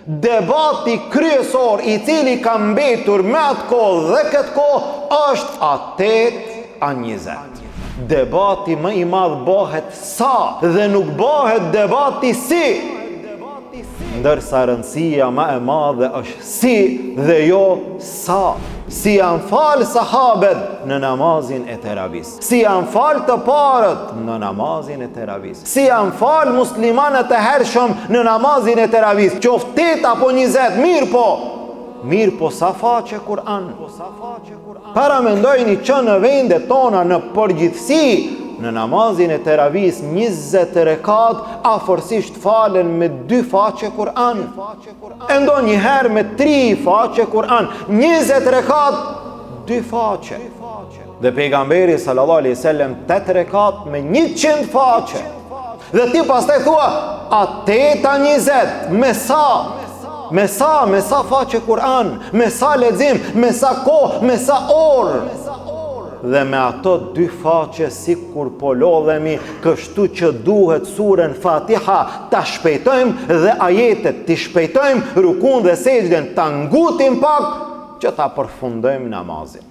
Debati kryesor i cili ka mbetur me atë kohë dhe këtë kohë është a 8 a 20. Debati më i madh bëhet sa dhe nuk bëhet debati si. Ndërsa rëndësia më e madhe është si dhe jo sa. Si janë falë sahabet në namazin e teravis. Si janë falë të parët në namazin e teravis. Si janë falë muslimanët e hershëm në namazin e teravis. Qoftë 8 apo 20, mirë po sa faqe Kur'an. Para mendojni që në vendet tona në përgjithësi, në namazin e teravis 20 rekat afërsisht falen me 2 faqe Kur'an. E ndonjëherë me 3 faqe Kur'an. 20 rekat 2 faqe. Dhe pejgamberi sallallahu alaihi wasallam 8 rekat me 100 faqe. Dhe ti pastaj thua a 8 a 20 me sa? Me sa faqe Kur'an, me sa lexim, me sa kohë, me sa orë. Dhe me ato 2 faqe si kur po lodhemi, kështu që duhet surën Fatiha ta shpejtojmë dhe ajetet ti shpejtojmë, rukun dhe sejdën ta ngutim pak që ta përfundojmë namazin.